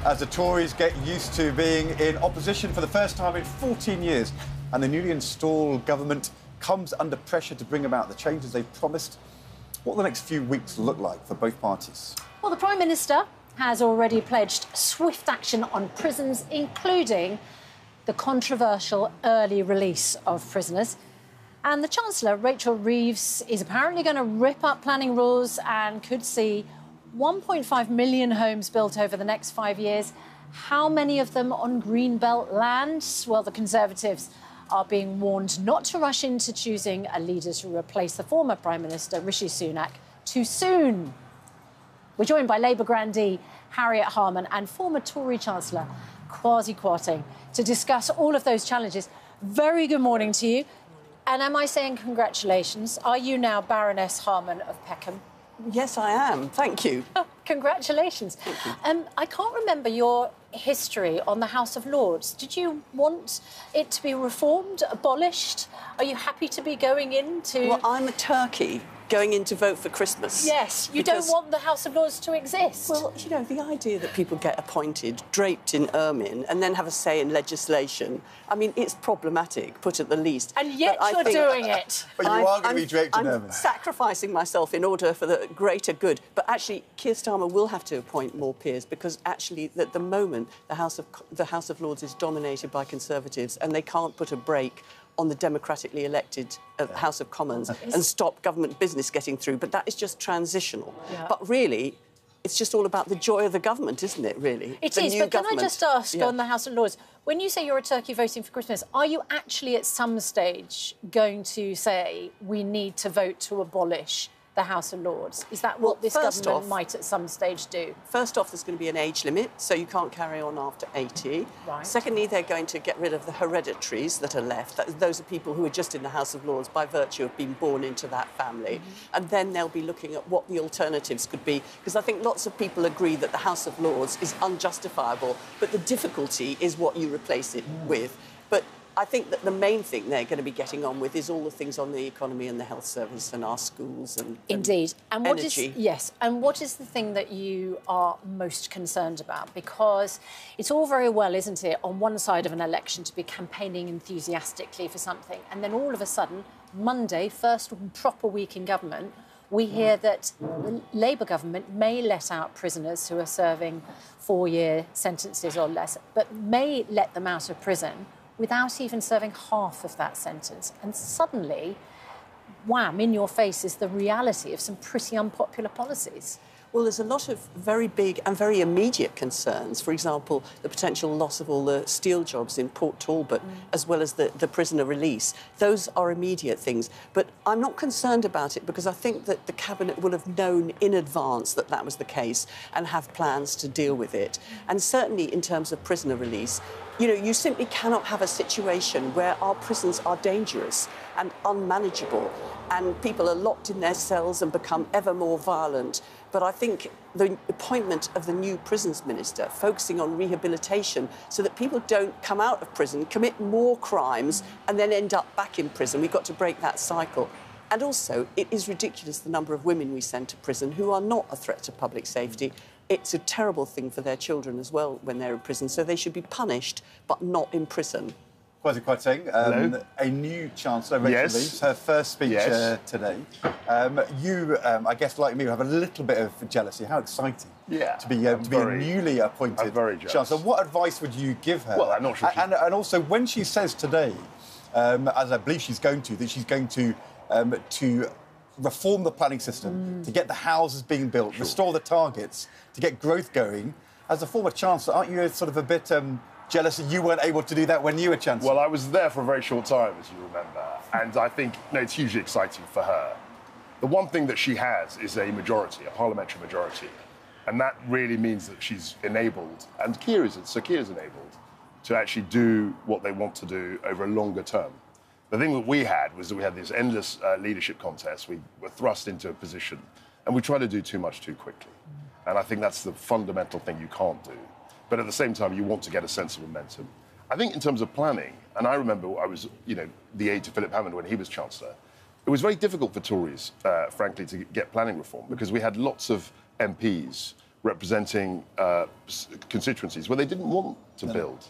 as the Tories get used to being in opposition for the first time in 14 years. And the newly installed government comes under pressure to bring about the changes they've promised. What will the next few weeks look like for both parties? Well, the Prime Minister has already pledged swift action on prisons, including the controversial early release of prisoners. And the Chancellor, Rachel Reeves, is apparently going to rip up planning rules and could see 1.5 million homes built over the next 5 years. How many of them on Greenbelt land? Well, the Conservatives are being warned not to rush into choosing a leader to replace the former Prime Minister, Rishi Sunak, too soon. We're joined by Labour grandee Harriet Harman and former Tory Chancellor Kwasi Kwarteng to discuss all of those challenges. Very good morning to you. And am I saying congratulations? Are you now Baroness Harman of Peckham? Yes, I am. Thank you. Oh, congratulations. Thank you. I can't remember your history on the House of Lords. Did you want it to be reformed, abolished? Are you happy to be going into... Well, I'm a turkey going in to vote for Christmas. Yes, you don't want the House of Lords to exist. Well, you know, the idea that people get appointed, draped in ermine, and then have a say in legislation, I mean, it's problematic, put at the least. And yet you're doing it. But you are going to be draped in ermine. I'm sacrificing myself in order for the greater good. But actually, Keir Starmer will have to appoint more peers because actually, at the moment, the House of Lords is dominated by Conservatives and they can't put a brake on the democratically elected House of Commons and stop government business getting through. But that is just transitional. Yeah. But really, it's just all about the joy of the government, isn't it, really? It is, but can I just ask on the House of Lords, when you say you're a turkey voting for Christmas, are you actually at some stage going to say we need to vote to abolish the House of Lords? Is that what this government might at some stage do? First off, there's going to be an age limit, so you can't carry on after 80. Right. Secondly, they're going to get rid of the hereditaries that are left. Those are people who are just in the House of Lords by virtue of being born into that family. And then they'll be looking at what the alternatives could be, because I think lots of people agree that the House of Lords is unjustifiable, but the difficulty is what you replace it with. But I think that the main thing they're going to be getting on with is all the things on the economy and the health service and our schools and Indeed. And what energy. And what is the thing that you are most concerned about? Because it's all very well, isn't it, on one side of an election to be campaigning enthusiastically for something, and then all of a sudden, Monday, first proper week in government, we hear that the Labour government may let out prisoners who are serving 4-year sentences or less, but may let them out of prison without even serving half of that sentence. And suddenly, wham, in your face is the reality of some pretty unpopular policies. Well, there's a lot of very big and very immediate concerns. For example, the potential loss of all the steel jobs in Port Talbot, as well as the prisoner release. Those are immediate things. But I'm not concerned about it because I think that the Cabinet will have known in advance that that was the case and have plans to deal with it. And certainly in terms of prisoner release, you know, you simply cannot have a situation where our prisons are dangerous and unmanageable and people are locked in their cells and become ever more violent. But I think the appointment of the new prisons minister, focusing on rehabilitation so that people don't come out of prison, commit more crimes and then end up back in prison. We've got to break that cycle. And also, it is ridiculous the number of women we send to prison who are not a threat to public safety. It's a terrible thing for their children as well when they're in prison, so they should be punished but not in prison. Kwasi Kwarteng, a new Chancellor, Rachel Reeves, her first speech today. You, I guess, like me, have a little bit of jealousy. How exciting to be a newly appointed Chancellor. What advice would you give her? Well, I'm not sure. And also, when she says today, as I believe she's going to, that she's going to reform the planning system, to get the houses being built, restore the targets, to get growth going. As a former Chancellor, aren't you sort of a bit jealous that you weren't able to do that when you were Chancellor? Well, I was there for a very short time, as you remember, and I think it's hugely exciting for her. The one thing that she has is a majority, a parliamentary majority, and that really means that she's enabled, and Sir Keir is enabled, to actually do what they want to do over a longer term. The thing that we had was that we had this endless leadership contest. We were thrust into a position, and we tried to do too much too quickly. And I think that's the fundamental thing you can't do. But at the same time, you want to get a sense of momentum. I think in terms of planning, and I remember I was, the aide to Philip Hammond when he was Chancellor, it was very difficult for Tories, frankly, to get planning reform because we had lots of MPs representing constituencies where they didn't want to build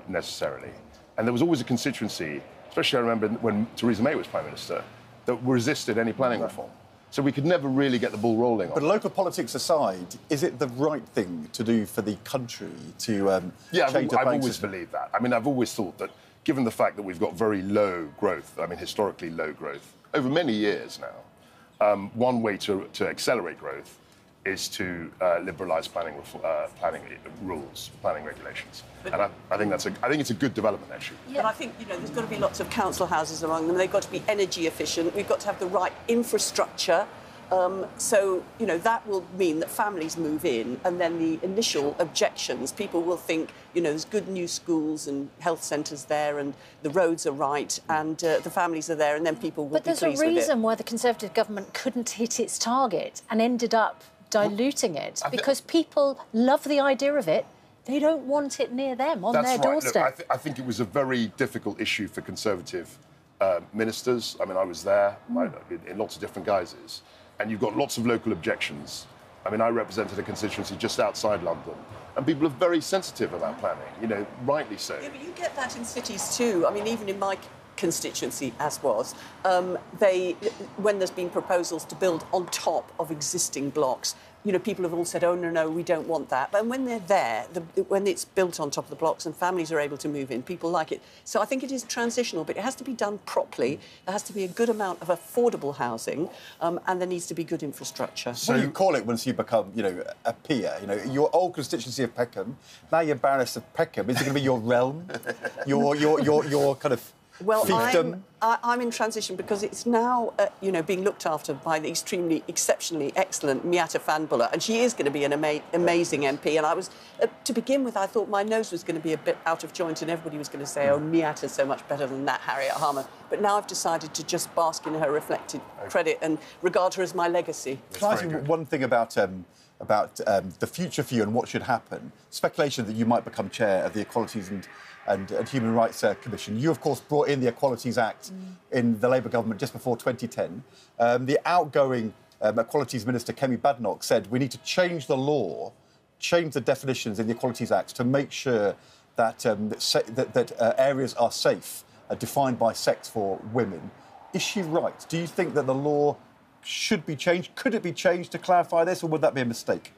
necessarily. And there was always a constituency, especially I remember when Theresa May was Prime Minister, that resisted any planning reform. So we could never really get the ball rolling. But local politics aside, is it the right thing to do for the country to change the I've always system? believed that. I mean, I've always thought that, given the fact that we've got very low growth, I mean, historically low growth, over many years now, one way to accelerate growth is to liberalise planning rules, planning regulations. And I think it's a good development, actually. Yeah. And I think, there's got to be lots of council houses among them. They've got to be energy efficient. We've got to have the right infrastructure. So, that will mean that families move in, and then the initial objections, people will think, there's good new schools and health centres there, and the roads are right, and the families are there, and then people will be pleased with it. But there's a reason why the Conservative government couldn't hit its target and ended up diluting it, because people love the idea of it. They don't want it near them, on their doorstep. Look, I think it was a very difficult issue for Conservative ministers. I mean, I was there in lots of different guises. And you've got lots of local objections. I mean, I represented a constituency just outside London, and people are very sensitive about planning, rightly so. Yeah, but you get that in cities too. I mean, even in my constituency, as was, when there's been proposals to build on top of existing blocks, people have all said, oh, no, we don't want that. But when they're there, when it's built on top of the blocks and families are able to move in, people like it. So I think it is transitional, but it has to be done properly. There has to be a good amount of affordable housing, and there needs to be good infrastructure. So what do you call it once you become, a peer? Your old constituency of Peckham, now you're Baroness of Peckham. Is it going to be your realm? your kind of... Well, I'm in transition because it's now, being looked after by the exceptionally excellent Miatta Fahnbulleh, and she is going to be an amazing MP. And I was, to begin with, I thought my nose was going to be a bit out of joint, and everybody was going to say, "Oh, Miatta's so much better than that Harriet Harman." But now I've decided to just bask in her reflected credit and regard her as my legacy. Can I ask you one thing about the future for you and what should happen? Speculation that you might become chair of the Equalities and Human Rights Commission. You, of course, brought in the Equalities Act in the Labour government just before 2010. The outgoing Equalities Minister, Kemi Badenoch, said we need to change the law, change the definitions in the Equalities Act to make sure that, areas are safe, defined by sex for women. Is she right? Do you think that the law should be changed? Could it be changed to clarify this, or would that be a mistake?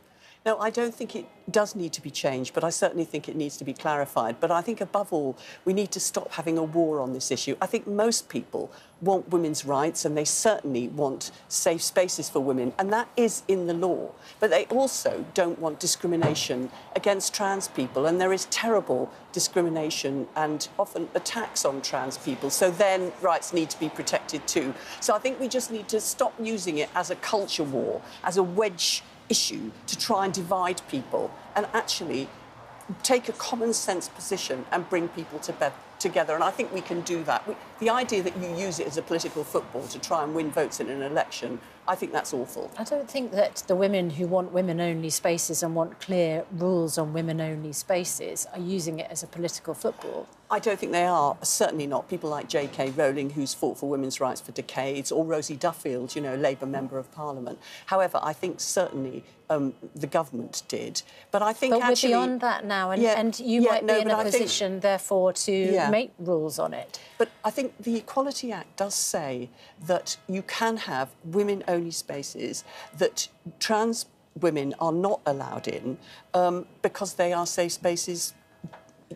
No, I don't think it does need to be changed, but I certainly think it needs to be clarified. But I think, above all, we need to stop having a war on this issue. I think most people want women's rights, and they certainly want safe spaces for women, and that is in the law. But they also don't want discrimination against trans people, and there is terrible discrimination and often attacks on trans people. So then rights need to be protected too. So I think we just need to stop using it as a culture war, as a wedge issue to try and divide people, and actually take a common sense position and bring people together. And I think we can do that. The idea that you use it as a political football to try and win votes in an election, I think that's awful. I don't think that the women who want women-only spaces and want clear rules on women-only spaces are using it as a political football. I don't think they are, certainly not. People like J.K. Rowling, who's fought for women's rights for decades, or Rosie Duffield, Labour Member of Parliament. However, I think certainly the government did. But I think actually... But we're beyond that now, and you might be in a position, therefore, to make rules on it. But I think the Equality Act does say that you can have women-only spaces, that trans women are not allowed in because they are safe spaces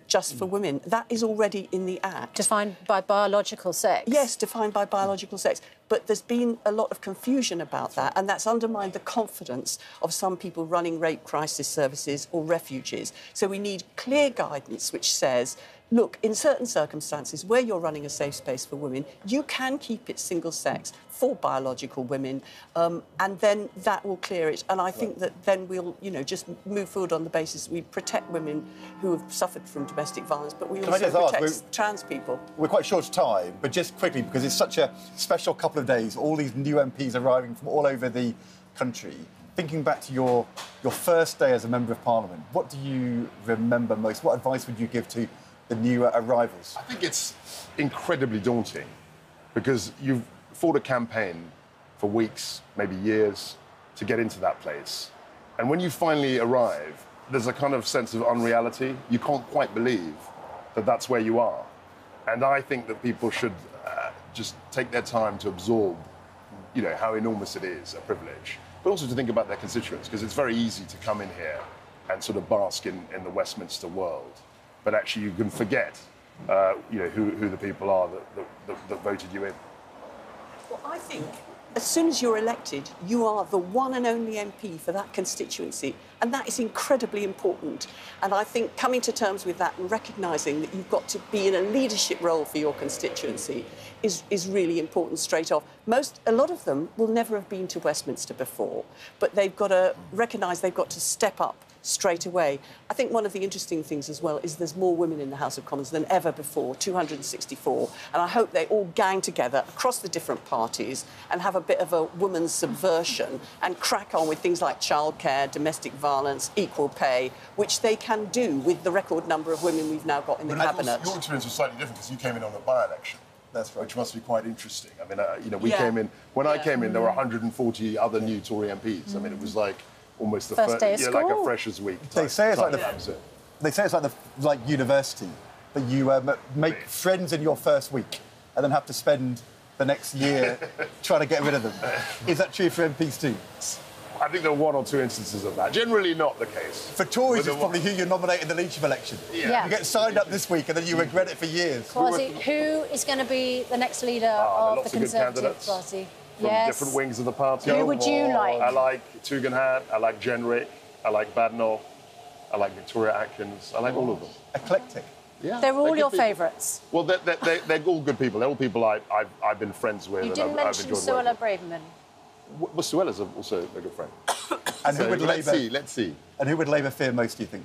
just for women. That is already in the Act. Defined by biological sex? Yes, defined by biological sex. But there's been a lot of confusion about that, and that's undermined the confidence of some people running rape crisis services or refuges. So we need clear guidance which says, look, in certain circumstances where you're running a safe space for women, you can keep it single-sex for biological women, and then that will clear it. And I think that then we'll, just move forward on the basis we protect women who have suffered from domestic violence, but we also protect trans people. We're quite short of time, but just quickly, because it's such a special couple of days, all these new MPs arriving from all over the country. Thinking back to your first day as a Member of Parliament, what do you remember most? What advice would you give to the new arrivals? I think it's incredibly daunting, because you've fought a campaign for weeks, maybe years, to get into that place. And when you finally arrive, there's a kind of sense of unreality. You can't quite believe that that's where you are. And I think that people should just take their time to absorb, how enormous it is, a privilege, but also to think about their constituents, because it's very easy to come in here and sort of bask in the Westminster world. But actually you can forget, who the people are that voted you in. Well, I think as soon as you're elected, you are the one and only MP for that constituency, and that is incredibly important. And I think coming to terms with that and recognising that you've got to be in a leadership role for your constituency is really important straight off. A lot of them will never have been to Westminster before, but they've got to recognise they've got to step up straight away. I think one of the interesting things as well is there's more women in the House of Commons than ever before, 264, and I hope they all gang together across the different parties and have a bit of a woman's subversion and crack on with things like childcare, domestic violence, equal pay, which they can do with the record number of women we've now got in the cabinet. Your experience was slightly different because you came in on a by-election. That's right. Which must be quite interesting. I mean, we came in, when I came in, there were 140 other new Tory MPs. I mean, it was like almost the first day of school. like a freshers' week. They say it's like university, that you make friends in your first week and then have to spend the next year trying to get rid of them. Is that true for MPs too? I think there are one or two instances of that. Generally not the case. For Tories, it's probably who you nominate in the leadership election. Yeah. You get signed up this week and then you regret it for years. Kwasi, who is going to be the next leader of the Conservative Party? From different wings of the party. Who would you like? I like Tugendhat, I like Jenrick, I like Badenoch, I like Victoria Atkins, I like all of them. Eclectic. Yeah, they're all your favourites. Well, they're all good people. They're all people I've been friends with. You didn't mention Suella Braverman. Well, Suella's also a good friend. And who would Labour? Let's see. And who would Labour fear most, do you think?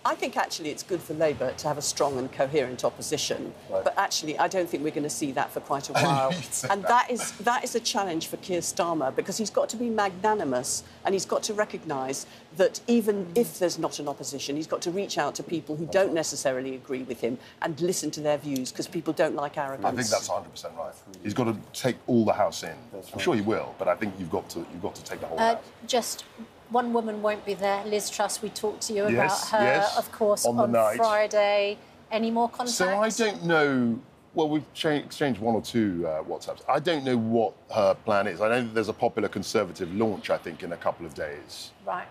I think actually it's good for Labour to have a strong and coherent opposition, but actually I don't think we're going to see that for quite a while. And that is a challenge for Keir Starmer, because he's got to be magnanimous and he's got to recognise that even if there's not an opposition, he's got to reach out to people who don't necessarily agree with him and listen to their views, because people don't like arrogance. I think that's 100% right. He's got to take all the House in. I'm sure he will, but I think you've got to take the whole House. Just one woman won't be there. Liz Truss, we talked to you about her, of course, on Friday. Any more contacts? So I don't know. Well, we've exchanged one or two WhatsApps. I don't know what her plan is. I know that there's a popular Conservative launch, I think, in a couple of days. Right.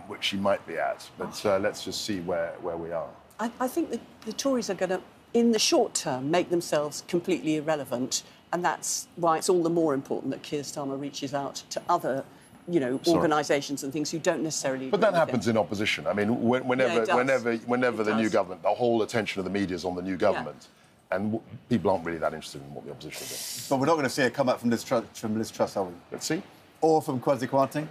Which she might be at. But let's just see where we are. I think the Tories are going to, in the short term, make themselves completely irrelevant. And that's why it's all the more important that Keir Starmer reaches out to other organisations and things who don't necessarily. But that happens in opposition. I mean, whenever the new government, the whole attention of the media is on the new government, and people aren't really that interested in what the opposition is doing. But we're not going to see a comeback from Liz Truss, are we? Let's see. Or from Kwasi Kwarteng?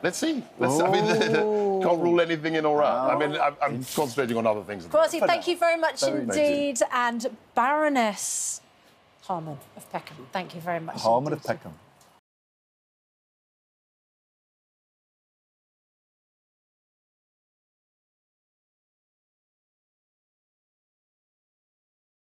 Let's see. I mean, can't rule anything in or out. I mean, I'm concentrating on other things. Kwasi, thank you very much indeed, and Baroness Harman of Peckham. Thank you very much. Harman of Peckham.